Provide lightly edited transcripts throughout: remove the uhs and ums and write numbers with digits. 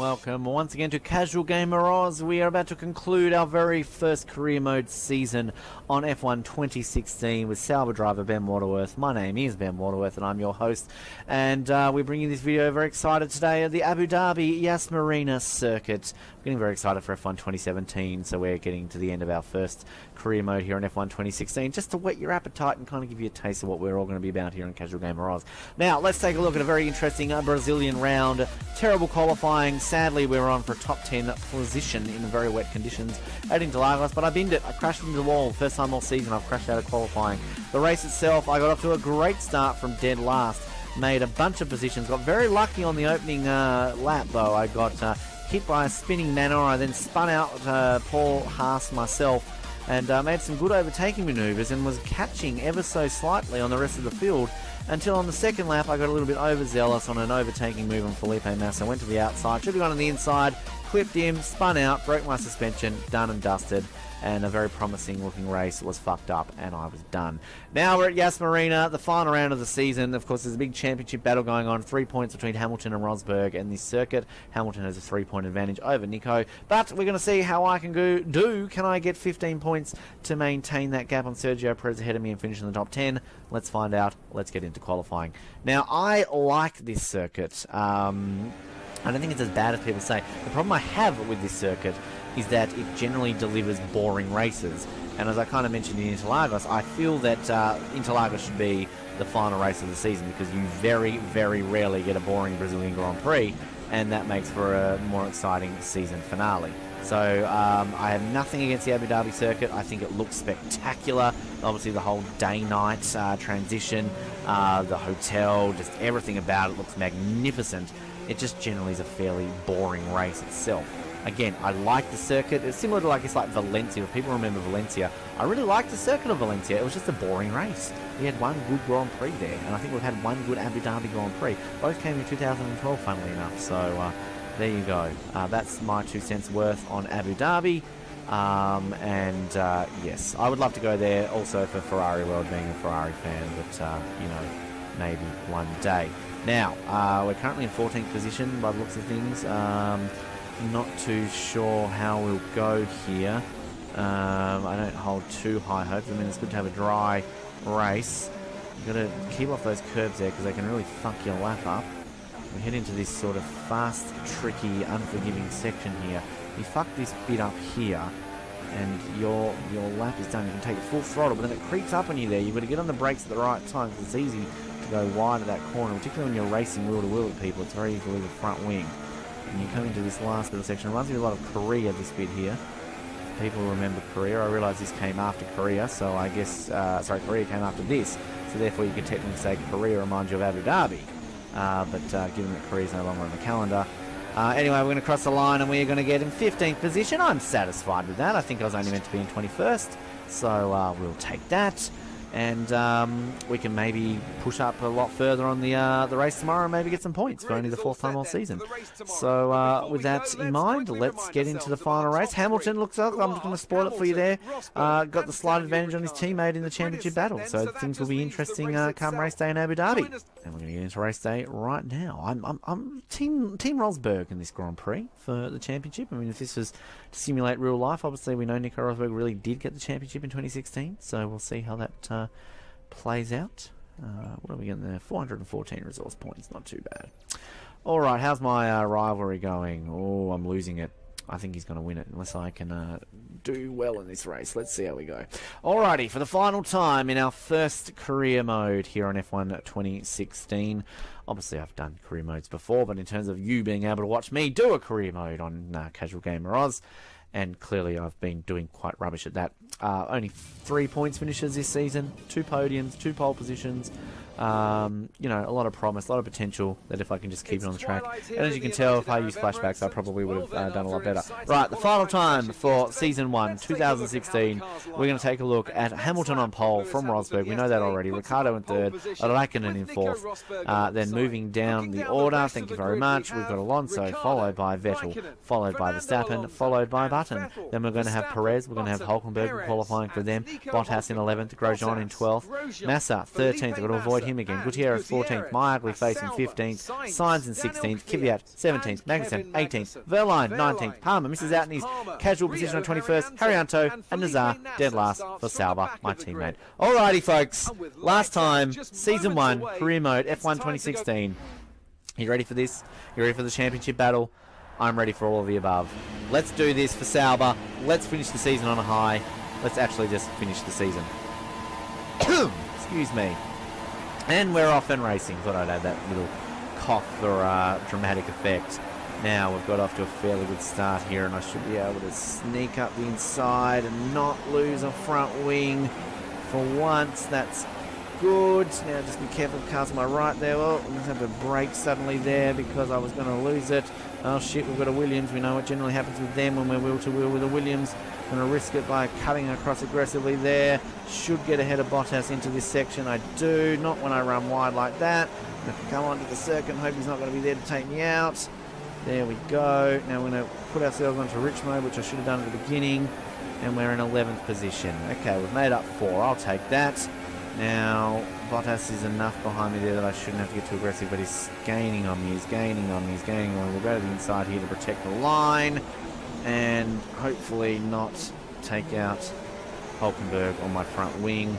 welcome once again to Casual Gamer Oz. We are about to conclude our very first career mode season on F1 2016 with Sauber driver Ben Waterworth. My name is Ben Waterworth and I'm your host, and we're bringing this video very excited today at the Abu Dhabi Yas Marina circuit. We're getting very excited for F1 2017, so we're getting to the end of our first career mode here on F1 2016, just to whet your appetite and kind of give you a taste of what we're all going to be about here on Casual Gamer Oz. Now, let's take a look at a very interesting Brazilian round. Terrible qualifying. Sadly, we were on for a top 10 position in very wet conditions at Interlagos, but I binned it. I crashed into the wall. First time all season I've crashed out of qualifying. The race itself, I got off to a great start from dead last. Made a bunch of positions. Got very lucky on the opening lap, though. I got hit by a spinning Manor. I then spun out Paul Haas myself and made some good overtaking manoeuvres and was catching ever so slightly on the rest of the field until on the second lap I got a little bit overzealous on an overtaking move on Felipe Massa. Went to the outside, should have gone on the inside, clipped him, spun out, broke my suspension, done and dusted, and a very promising looking race was fucked up and I was done. Now we're at Yas Marina, the final round of the season. Of course, there's a big championship battle going on, 3 points between Hamilton and Rosberg and this circuit. Hamilton has a 3-point advantage over Nico, but we're going to see how I can do. Can I get 15 points to maintain that gap on Sergio Perez ahead of me and finish in the top 10? Let's find out. Let's get into qualifying. Now, I like this circuit. I don't think it's as bad as people say. The problem I have with this circuit is that it generally delivers boring races. And as I kind of mentioned in Interlagos, I feel that Interlagos should be the final race of the season because you very, very rarely get a boring Brazilian Grand Prix, and that makes for a more exciting season finale. So I have nothing against the Abu Dhabi circuit. I think it looks spectacular. Obviously the whole day-night transition, the hotel, just everything about it looks magnificent. It just generally is a fairly boring race itself. Again, I like the circuit. It's similar to, it's like Valencia. If people remember Valencia, I really liked the circuit of Valencia. It was just a boring race. We had one good Grand Prix there, and I think we've had one good Abu Dhabi Grand Prix. Both came in 2012, funnily enough. So there you go. That's my 2 cents worth on Abu Dhabi. Yes, I would love to go there also for Ferrari World, being a Ferrari fan, but you know, maybe one day. Now, we're currently in 14th position by the looks of things. Not too sure how we'll go here. I don't hold too high hopes. I mean, it's good to have a dry race. You've got to keep off those curbs there because they can really fuck your lap up. We head into this sort of fast, tricky, unforgiving section here. You fuck this bit up here and your lap is done. You can take full throttle, but then it creeps up on you there. You've got to get on the brakes at the right time because it's easy to go wide of that corner, particularly when you're racing wheel to wheel with people. It's very easy to leave the front wing. And you come into this last little section. It reminds me a lot of Korea, this bit here. People remember Korea. I realise this came after Korea, so I guess, Korea came after this. So therefore you could technically say Korea reminds you of Abu Dhabi. But given that Korea's no longer on the calendar. Anyway, we're going to cross the line and we're going to get in 15th position. I'm satisfied with that. I think I was only meant to be in 21st. So we'll take that. And we can maybe push up a lot further on the race tomorrow and maybe get some points for only the 4th time all season. So with that in mind, let's get into the final race. Hamilton looks like, I'm just going to spoil it for you there, got the slight advantage on his teammate in the championship battle. So things will be interesting come race day in Abu Dhabi. And we're going to get into race day right now. I'm Team Rosberg in this Grand Prix for the championship. I mean, if this was to simulate real life, obviously we know Nico Rosberg really did get the championship in 2016. So we'll see how that plays out. What are we getting there? 414 resource points, not too bad. Alright, how's my rivalry going? Oh, I'm losing it. I think he's going to win it unless I can do well in this race. Let's see how we go. Alrighty, for the final time in our first career mode here on F1 2016. Obviously, I've done career modes before, but in terms of you being able to watch me do a career mode on Casual Gamer Oz, and clearly I've been doing quite rubbish at that. Only 3 points finishes this season, 2 podiums, 2 pole positions. You know, a lot of promise, a lot of potential that if I can just keep it on the track. And as you can tell, if I use flashbacks, I probably would have done a lot better. Right, the final time for Season 1, 2016. We're going to take a look at Hamilton on pole from Rosberg. We know that already. Ricciardo in 3rd, Raikkonen in 4th. Then moving down the order, thank you very much, we've got Alonso, followed by Vettel, followed by Verstappen, followed by Button. Then we're going to have Perez, we're going to have Hulkenberg qualifying for them, Bottas in 11th, Grosjean in 12th, Massa 13th, we've got to avoid him again. Gutierrez 14th, My Ugly Face in 15th, Sainz in 16th, Kvyat 17th, Magnussen 18th, Verline 19th, Palmer misses out in his casual position on 21st, Haryanto and Nazar dead last for Sauber, my teammate. Alrighty folks, last time, Season 1, Career Mode, F1 2016. You ready for this? You ready for the championship battle? I'm ready for all of the above. Let's do this for Sauber. Let's finish the season on a high. Let's actually just finish the season. Excuse me. And we're off and racing. Thought I'd add that little cough or dramatic effect. Now we've got off to a fairly good start here, and I should be able to sneak up the inside and not lose a front wing for once. That's good. Now just be careful of cars on my right there. Well, I'm going to have to brake suddenly there because I was going to lose it. Oh shit, we've got a Williams. We know what generally happens with them when we're wheel to wheel with a Williams. Going to risk it by cutting across aggressively there. Should get ahead of Bottas into this section. I do. Not when I run wide like that. I have to come onto the circuit. Hope he's not going to be there to take me out. There we go. Now we're going to put ourselves onto rich mode, which I should have done at the beginning. And we're in 11th position. Okay, we've made up 4. I'll take that. Now, Bottas is enough behind me there that I shouldn't have to get too aggressive, but he's gaining on me, he's gaining on me, he's gaining on me. We'll go to the inside here to protect the line and hopefully not take out Hulkenberg on my front wing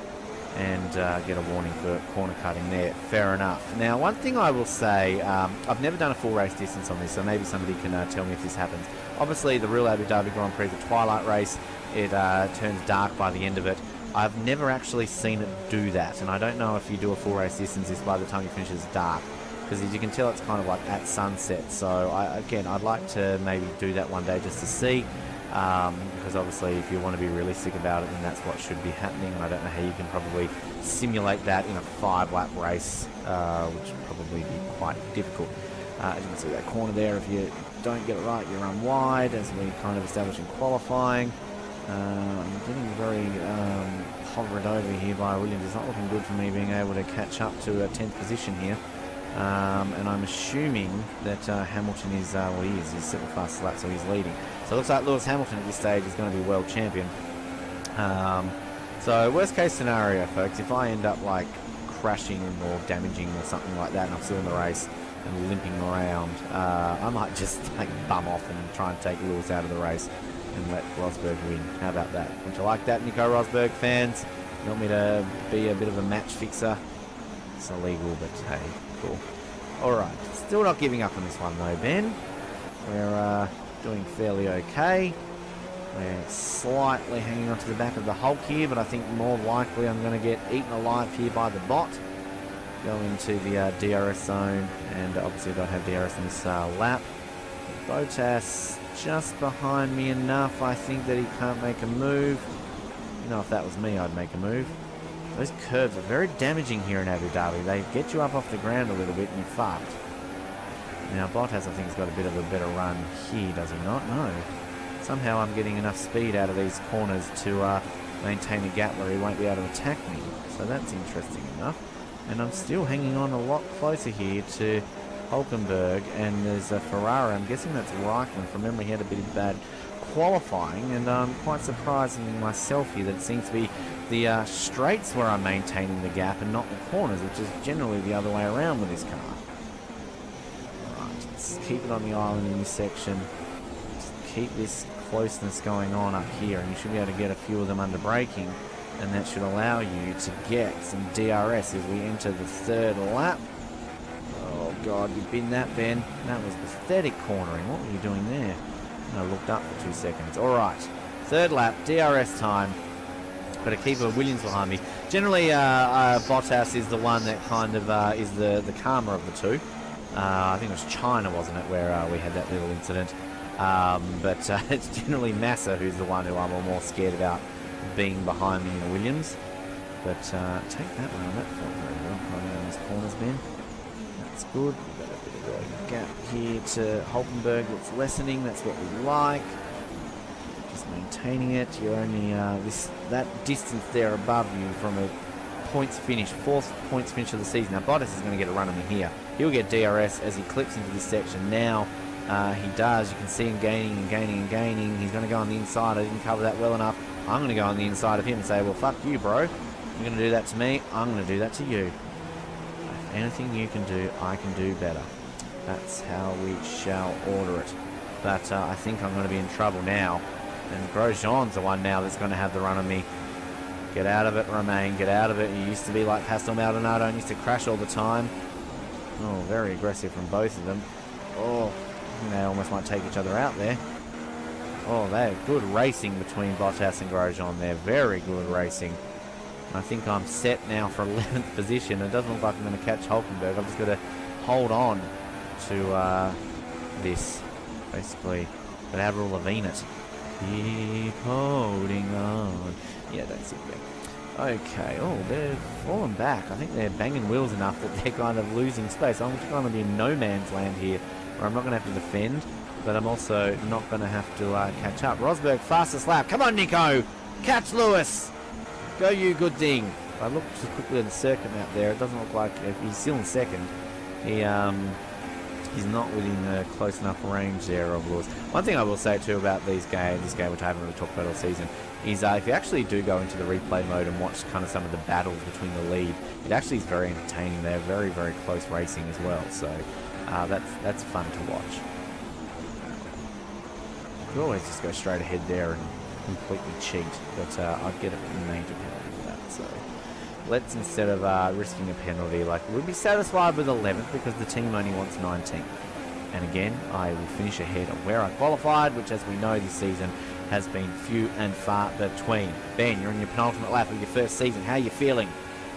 and get a warning for corner cutting there. Fair enough. Now, one thing I will say, I've never done a full race distance on this, so maybe somebody can tell me if this happens. Obviously, the real Abu Dhabi Grand Prix is a twilight race. It turns dark by the end of it. I've never actually seen it do that, and I don't know if you do a full race distance is by the time you finish it's dark, because as you can tell it's kind of like at sunset. So I'd like to maybe do that one day just to see, because obviously if you want to be realistic about it, then that's what should be happening, and I don't know how you can probably simulate that in a 5-lap race, which would probably be quite difficult. As you can see that corner there, if you don't get it right you run wide, as we kind of established in qualifying. I'm getting very hovered over here by Williams. It's not looking good for me being able to catch up to a 10th position here. And I'm assuming that Hamilton is, well, he's set the fastest lap, so he's leading. So it looks like Lewis Hamilton at this stage is going to be world champion. So worst case scenario, folks, if I end up like crashing or damaging or something like that and I'm still in the race and limping around, I might just like bum off and try and take Lewis out of the race and let Rosberg win. How about that? Don't you like that, Nico Rosberg fans? You want me to be a bit of a match fixer? It's illegal, but hey, cool. Alright, still not giving up on this one though, Ben. We're doing fairly okay. We're slightly hanging onto the back of the Hulk here, but I think more likely I'm going to get eaten alive here by the bot. Go into the DRS zone, and obviously I don't have DRS in this lap. Bottas just behind me enough, I think, that he can't make a move. You know, if that was me, I'd make a move. Those curves are very damaging here in Abu Dhabi. They get you up off the ground a little bit and you're fucked. Now, Bottas, I think, has got a bit of a better run here, does he not? No. Somehow I'm getting enough speed out of these corners to maintain a gap where he won't be able to attack me. So that's interesting enough. And I'm still hanging on a lot closer here to Hulkenberg, and there's a Ferrari. I'm guessing that's Raikkonen. From memory, he had a bit of bad qualifying, and I'm quite surprised in myself here that it seems to be the straights where I'm maintaining the gap and not the corners, which is generally the other way around with this car. Right, let's keep it on the island in this section. Just keep this closeness going on up here, and you should be able to get a few of them under braking, and that should allow you to get some DRS as we enter the 3rd lap. Oh god, you binned that, Ben. That was pathetic cornering. What were you doing there? I looked up for 2 seconds. Alright, 3rd lap, DRS time. Got to keep a Williams behind me. Generally, Bottas is the one that kind of is the calmer of the two. I think it was China, wasn't it, where we had that little incident. But it's generally Massa who's the one who I'm more scared about being behind me in the Williams. But take that one. That felt very well running on these corners, Ben. That's good. We've got a bit of a gap here to Hulkenberg that's lessening. That's what we like. Just maintaining it. You're only that distance there above you from a points finish, 4th points finish of the season. Now Bottas is going to get a run on me here. He'll get DRS as he clips into this section. Now he does. You can see him gaining and gaining and gaining. He's going to go on the inside. I didn't cover that well enough. I'm going to go on the inside of him and say, well, fuck you, bro. You're going to do that to me. I'm going to do that to you. Anything you can do, I can do better. That's how we shall order it. But I think I'm going to be in trouble now. And Grosjean's the one now that's going to have the run on me. Get out of it, Romain. Get out of it. You used to be like Pastor Maldonado and used to crash all the time. Oh, very aggressive from both of them. Oh, they almost might take each other out there. Oh, they're good racing between Bottas and Grosjean there. Very good racing. I think I'm set now for 11th position. It doesn't look like I'm going to catch Hulkenberg. I've just got to hold on to this, basically. But Avril Lavigne it. Keep holding on. Yeah, that's it. Yeah. Okay. Oh, they're falling back. I think they're banging wheels enough that they're kind of losing space. I'm just going to be in no man's land here, where I'm not going to have to defend, but I'm also not going to have to catch up. Rosberg, fastest lap. Come on, Nico. Catch Lewis. Go, you good thing. I looked just quickly at the circuit map there. It doesn't look like he's still in second. He's not within the close enough range there of Lewis. One thing I will say too about this game, which I haven't really talked about all season, is if you actually do go into the replay mode and watch kind of some of the battles between the lead, it actually is very entertaining. They're very, very close racing as well. So that's fun to watch. You could always just go straight ahead there and completely cheat, but I'd get a major penalty for that. So let's, instead of risking a penalty, we'll be satisfied with 11th because the team only wants 19th. And again, I will finish ahead of where I qualified, which, as we know, this season has been few and far between. Ben, you're in your penultimate lap of your first season. How are you feeling?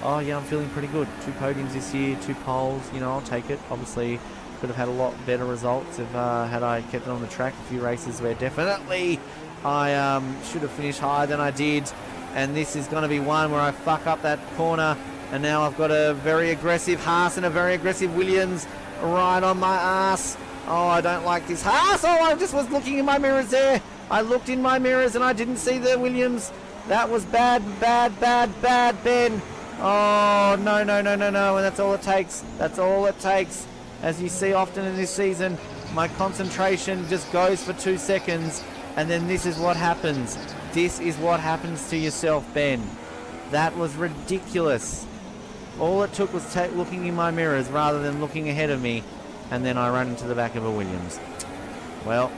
Oh yeah, I'm feeling pretty good. 2 podiums this year, 2 poles. You know, I'll take it. Obviously, could have had a lot better results if had I kept it on the track. A few races where definitely I should have finished higher than I did. And this is going to be one where I fuck up that corner. And now I've got a very aggressive Haas and a very aggressive Williams right on my ass. Oh, I don't like this Haas. Oh, I just was looking in my mirrors there. I looked in my mirrors and I didn't see the Williams. That was bad, bad, bad, bad, Ben. Oh, no, no, no, no, no. And that's all it takes. That's all it takes. As you see often in this season, my concentration just goes for 2 seconds. And then this is what happens. This is what happens to yourself, Ben. That was ridiculous. All it took was looking in my mirrors rather than looking ahead of me. And then I run into the back of a Williams. Well,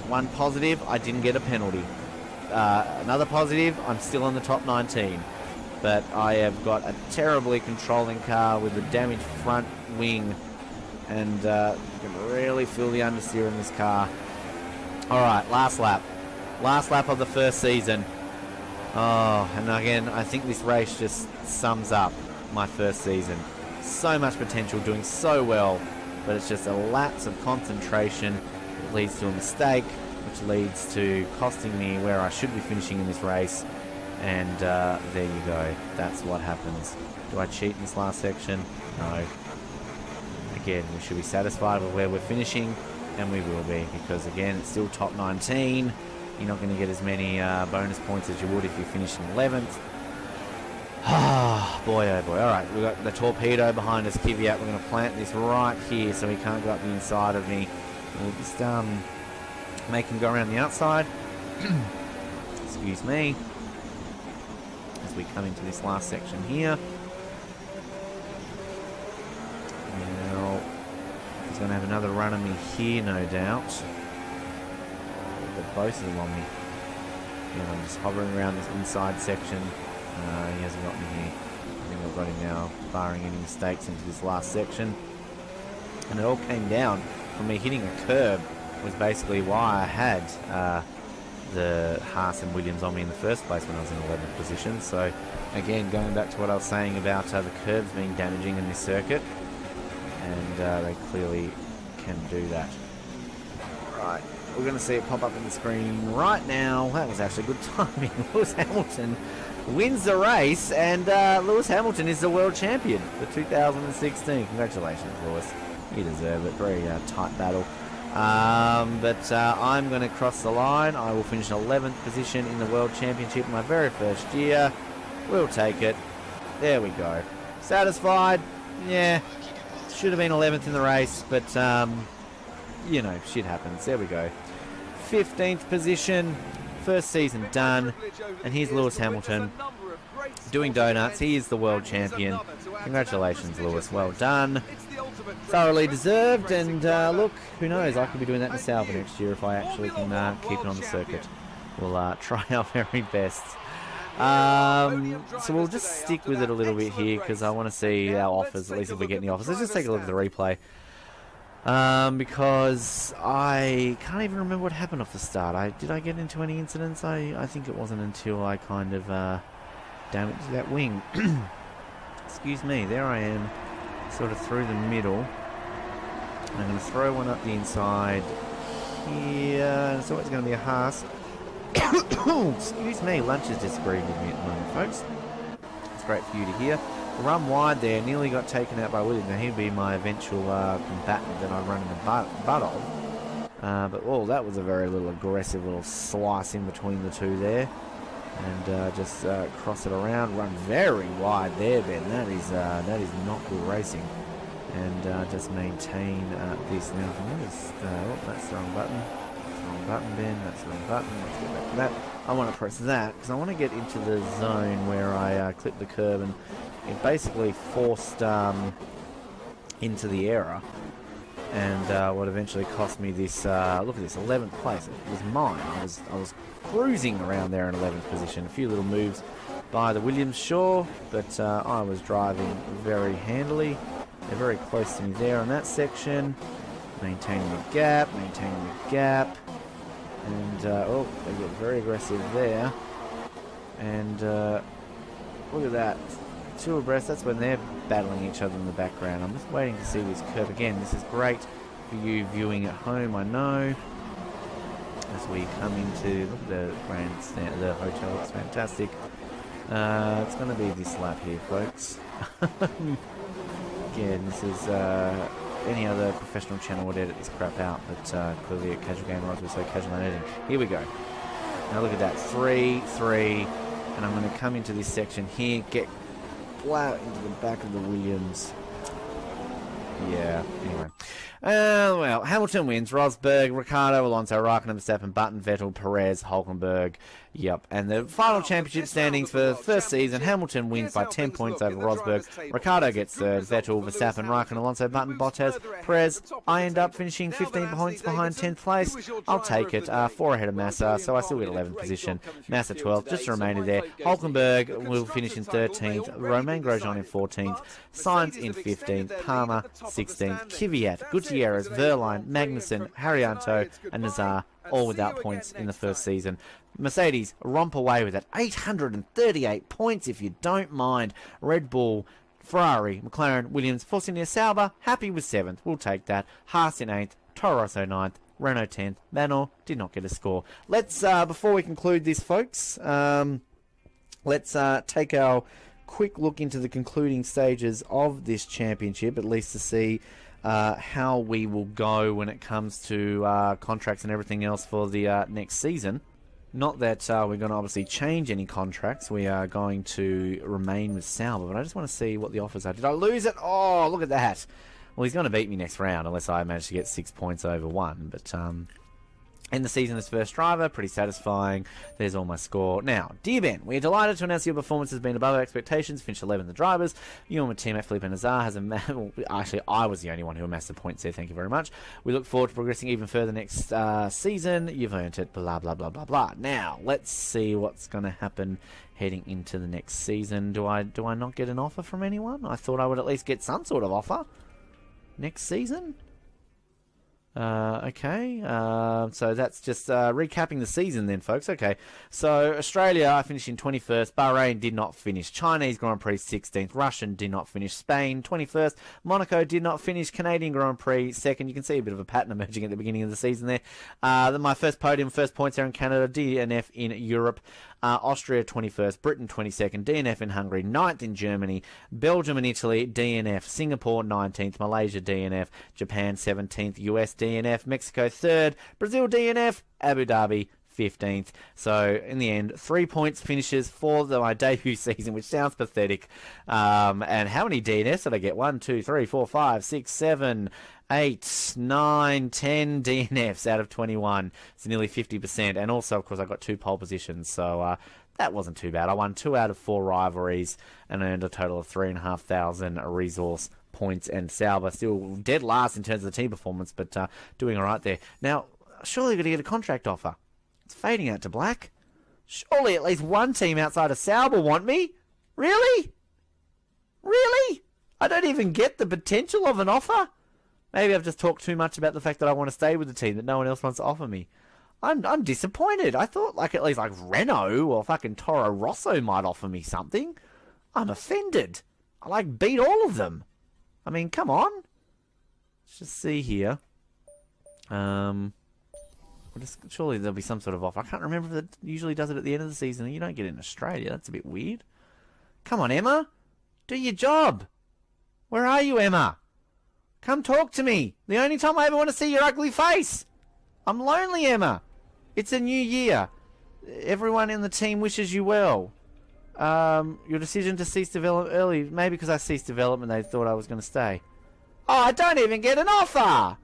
one positive, I didn't get a penalty. Another positive, I'm still on the top 19. But I have got a terribly controlling car with a damaged front wing. And you can really feel the understeer in this car. Alright, last lap. Last lap of the first season. Oh, and again, I think this race just sums up my first season. So much potential, doing so well, but it's just a lapse of concentration that leads to a mistake, which leads to costing me where I should be finishing in this race. And there you go. That's what happens. Do I cheat in this last section? No. Again, we should be satisfied with where we're finishing, and we will be, because again, it's still top 19. You're not going to get as many bonus points as you would if you finished in 11th. Ah, boy, oh boy. Alright, we've got the torpedo behind us, Kvyat. We're going to plant this right here so he can't go up the inside of me. We'll just make him go around the outside. Excuse me. As we come into this last section here. Now, he's going to have another run on me here, no doubt. But both of them on me. And I'm just hovering around this inside section. He hasn't got me here. I think I've got him now, barring any mistakes into this last section. And it all came down from me hitting a curb, was basically why I had the Haas and Williams on me in the first place when I was in 11th position. So again, going back to what I was saying about the curbs being damaging in this circuit, and they clearly can do that. Right, we're going to see it pop up on the screen right now. That was actually good timing. Lewis Hamilton wins the race, and Lewis Hamilton is the world champion for 2016. Congratulations, Lewis. You deserve it. Very tight battle. But I'm going to cross the line. I will finish 11th position in the World Championship my very first year. We'll take it. There we go. Satisfied? Yeah. Should have been 11th in the race, but, you know, shit happens. There we go. 15th position. First season done. And here's Lewis Hamilton. doing donuts. He is the world champion. Congratulations, Lewis. Well done. Thoroughly deserved. And look, who knows? I could be doing that in Sauber next year if I actually can keep it on the circuit. We'll try our very best. So we'll just stick with it a little bit here because I want to see our offers, at least if we get any offers. Let's just take a look at the replay. Because I can't even remember what happened off the start. Did I get into any incidents? I think it wasn't until I kind of damaged that wing. Excuse me, there I am, sort of through the middle. I'm going to throw one up the inside here. So it's going to be a Haas. Excuse me, lunch is disagreeing with me at the moment, folks. It's great for you to hear. Run wide there, nearly got taken out by Williams. Now he'd be my eventual combatant that I'd run in the butt of. But oh, that was a very little aggressive little slice in between the two there. And just cross it around, run very wide there, Ben. That is not good racing. And just maintain this now. That's the wrong button. That's the wrong button, Ben. That's the wrong button. Let's get back to that. I want to press that because I want to get into the zone where I clip the curb, and it basically forced into the error, and what eventually cost me this. Look at this, 11th place. It was mine. I was cruising around there in 11th position. A few little moves by the Williams, sure, but I was driving very handily. They're very close to me there on that section. Maintaining the gap, and oh, they get very aggressive there. And look at that. Two abreast, that's when they're battling each other in the background. I'm just waiting to see this curve again. This is great for you viewing at home, I know. As we come into, look at the grandstand, the hotel, it's fantastic. It's going to be this lap here, folks. Again, this is, any other professional channel would edit this crap out, but clearly at Casual Gamer Rods we're so casual on editing. Here we go. Now look at that, 3-3, and I'm going to come into this section here, get plow into the back of the Williams. Yeah, anyway. Well, Hamilton wins. Rosberg, Ricciardo, Alonso, Raikkonen, Verstappen, Button, Vettel, Perez, Hulkenberg. Yep. And the final championship standings for the first season, Hamilton wins by 10 points over Rosberg. Ricciardo gets third. Vettel, Verstappen, Raikkonen, Alonso, Button, Bottas, Perez. I end up finishing 15 points behind 10th place. I'll take it. 4 ahead of Massa, so I still get 11th position. Massa 12th, just a remainder there. Hulkenberg will finish in 13th. Romain Grosjean in 14th. Sainz in 15th. Palmer 16th. Kvyat, Gutierrez, Verline, Magnussen, Haryanto, and Nazar, all without points in the first season. Mercedes romp away with it. 838 points, if you don't mind. Red Bull, Ferrari, McLaren, Williams, Force India, Sauber, happy with 7th. We'll take that. Haas in 8th. Toro Rosso 9th. Renault 10th. Manor did not get a score. Let's, before we conclude this, folks, let's take our quick look into the concluding stages of this championship, at least to see how we will go when it comes to contracts and everything else for the next season. Not that we're going to obviously change any contracts. We are going to remain with Sauber, but I just want to see what the offers are. Did I lose it? Oh, look at that. Well, he's going to beat me next round unless I manage to get 6 points over 1. But in the season as first driver, pretty satisfying. There's all my score. Now, dear Ben, we are delighted to announce your performance has been above our expectations. Finished 11th the drivers. You and my teammate Felipe Nazar has well, actually, I was the only one who amassed the points there. Thank you very much. We look forward to progressing even further next season. You've earned it. Blah blah blah blah blah. Now, let's see what's going to happen heading into the next season. Do I not get an offer from anyone? I thought I would at least get some sort of offer next season. Okay, so that's just recapping the season then, folks. Okay, so Australia, I finished in 21st. Bahrain did not finish. Chinese Grand Prix 16th. Russian did not finish. Spain 21st. Monaco did not finish. Canadian Grand Prix 2nd. You can see a bit of a pattern emerging at the beginning of the season there. My first podium, first points there in Canada. DNF in Europe. Austria 21st, Britain 22nd, DNF in Hungary, 9th in Germany, Belgium and Italy, DNF, Singapore 19th, Malaysia DNF, Japan 17th, US DNF, Mexico 3rd, Brazil DNF, Abu Dhabi 15th. So in the end, 3 points finishes for my debut season, which sounds pathetic. And how many DNFs did I get? 1, 2, 3, 4, 5, 6, 7, 8, 9, 10 DNFs out of 21. It's nearly 50%. And also, of course, I got 2 pole positions. So that wasn't too bad. I won 2 out of 4 rivalries and earned a total of 3,500 resource points, and Sauber still dead last in terms of the team performance, but doing all right there. Now, surely we're going to get a contract offer. It's fading out to black. Surely at least one team outside of Sauber want me. Really? Really? I don't even get the potential of an offer. Maybe I've just talked too much about the fact that I want to stay with the team that no one else wants to offer me. I'm disappointed. I thought like at least like Renault or fucking Toro Rosso might offer me something. I'm offended. I like beat all of them. I mean, come on. Let's just see here. Surely there'll be some sort of offer. I can't remember if it usually does it at the end of the season. You don't get it in Australia. That's a bit weird. Come on, Emma. Do your job. Where are you, Emma? Come talk to me. The only time I ever want to see your ugly face. I'm lonely, Emma. It's a new year. Everyone in the team wishes you well. Your decision to cease development early. Maybe because I ceased development, they thought I was going to stay. Oh, I don't even get an offer.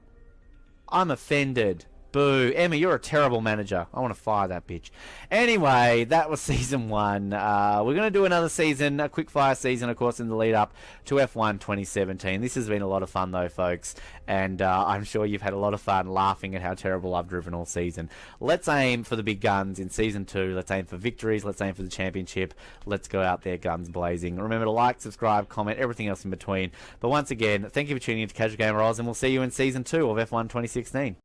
I'm offended. Boo. Emma, you're a terrible manager. I want to fire that bitch. Anyway, that was Season 1. We're going to do another season, a quick fire season, of course, in the lead up to F1 2017. This has been a lot of fun, though, folks. And I'm sure you've had a lot of fun laughing at how terrible I've driven all season. Let's aim for the big guns in Season 2. Let's aim for victories. Let's aim for the championship. Let's go out there guns blazing. Remember to like, subscribe, comment, everything else in between. But once again, thank you for tuning in to Casual Gamer Oz, and we'll see you in Season 2 of F1 2016.